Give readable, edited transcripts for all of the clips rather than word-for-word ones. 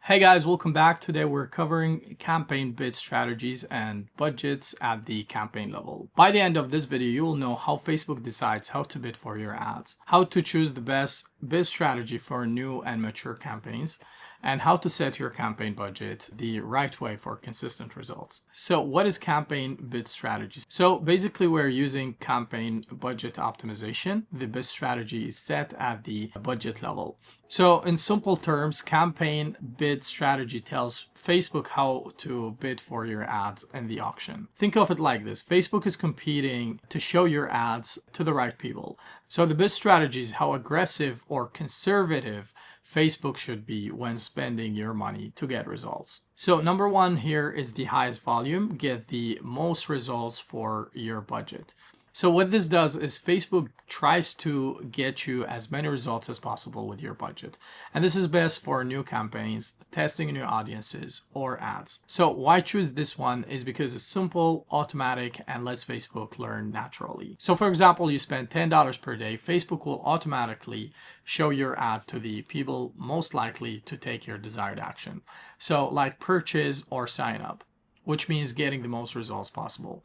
Hey guys, welcome back. Today we're covering campaign bid strategies and budgets at the campaign level. By the end of this video, you will know how Facebook decides how to bid for your ads, how to choose the best bid strategy for new and mature campaigns, and how to set your campaign budget the right way for consistent results. So what is campaign bid strategy? So basically we're using campaign budget optimization. The bid strategy is set at the budget level. So in simple terms, campaign bid strategy tells Facebook how to bid for your ads in the auction. Think of it like this. Facebook is competing to show your ads to the right people. So the bid strategy is how aggressive or conservative Facebook should be when spending your money to get results. So number one here is the highest volume, get the most results for your budget. So what this does is Facebook tries to get you as many results as possible with your budget. And this is best for new campaigns, testing new audiences, or ads. So why choose this one is because it's simple, automatic, and lets Facebook learn naturally. So for example, you spend $10 per day, Facebook will automatically show your ad to the people most likely to take your desired action. So like purchase or sign up, which means getting the most results possible.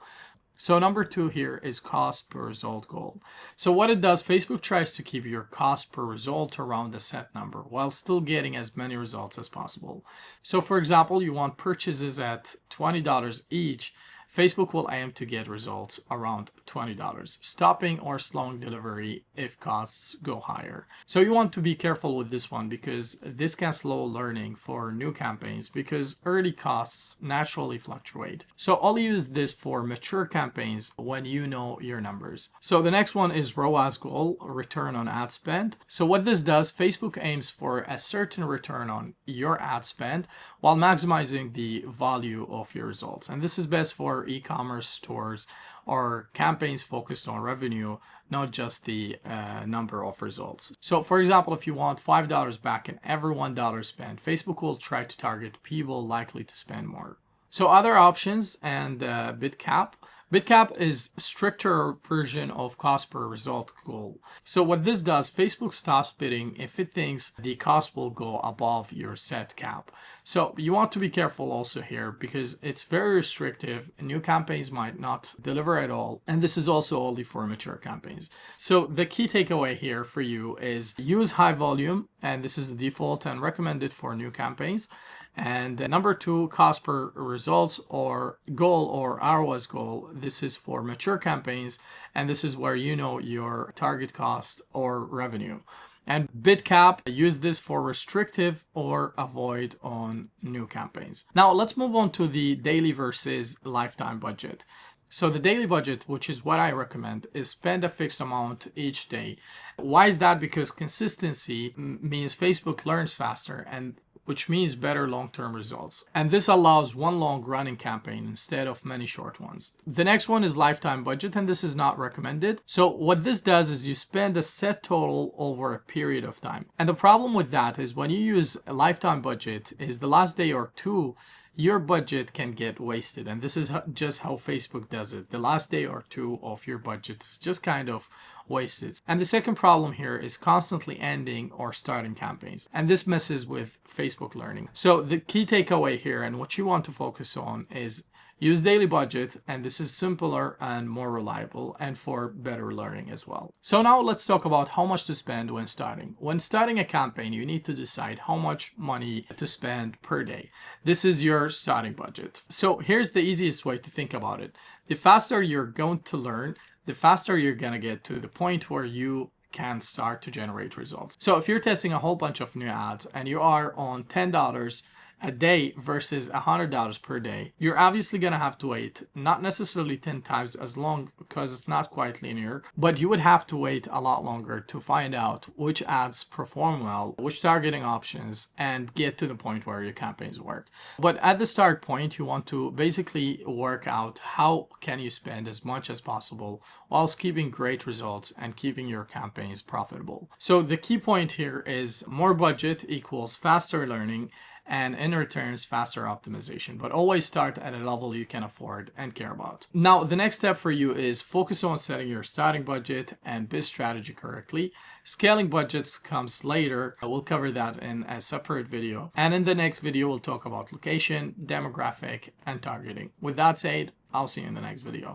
So number two here is cost per result goal. So what it does, Facebook tries to keep your cost per result around a set number while still getting as many results as possible. So for example, you want purchases at $20 each. Facebook will aim to get results around $20, stopping or slowing delivery if costs go higher. So you want to be careful with this one because this can slow learning for new campaigns because early costs naturally fluctuate. So I'll use this for mature campaigns when you know your numbers. So the next one is ROAS goal, return on ad spend. So what this does, Facebook aims for a certain return on your ad spend while maximizing the value of your results. And this is best for e-commerce stores or campaigns focused on revenue, not just the number of results. So for example, if you want $5 back in every $1 spent, Facebook will try to target people likely to spend more. So other options and bid cap. Bid cap is a stricter version of cost per result goal. So what this does, Facebook stops bidding if it thinks the cost will go above your set cap. So you want to be careful also here because it's very restrictive. New campaigns might not deliver at all. And this is also only for mature campaigns. So the key takeaway here for you is use high volume, and this is the default and recommended for new campaigns. And number two, cost per results or goal or ROAS goal. This is for mature campaigns, and this is where you know your target cost or revenue. And bid cap, use this for restrictive or avoid on new campaigns. Now let's move on to the daily versus lifetime budget. So the daily budget, which is what I recommend, is spend a fixed amount each day. Why is that? Because consistency means Facebook learns faster, and which means better long-term results. And this allows one long running campaign instead of many short ones. The next one is lifetime budget, and this is not recommended. So what this does is you spend a set total over a period of time. And the problem with that is when you use a lifetime budget is the last day or two, your budget can get wasted. And this is just how Facebook does it. The last day or two of your budget is just kind of wasted. And the second problem here is constantly ending or starting campaigns. And this messes with Facebook learning. So the key takeaway here and what you want to focus on is use daily budget, and this is simpler and more reliable and for better learning as well. So now let's talk about how much to spend when starting. When starting a campaign, you need to decide how much money to spend per day. This is your starting budget. So here's the easiest way to think about it. The faster you're going to learn, the faster you're going to get to the point where you can start to generate results. So if you're testing a whole bunch of new ads and you are on $10 a day versus $100 per day, you're obviously going to have to wait, not necessarily 10 times as long because it's not quite linear, but you would have to wait a lot longer to find out which ads perform well, which targeting options, and get to the point where your campaigns work. But at the start point, you want to basically work out how can you spend as much as possible whilst keeping great results and keeping your campaigns profitable. So the key point here is more budget equals faster learning and in returns faster optimization. But always start at a level you can afford and care about. Now, the next step for you is focus on setting your starting budget and bid strategy correctly. Scaling budgets comes later. We'll cover that in a separate video. And in the next video, we'll talk about location, demographic, and targeting. With that said, I'll see you in the next video.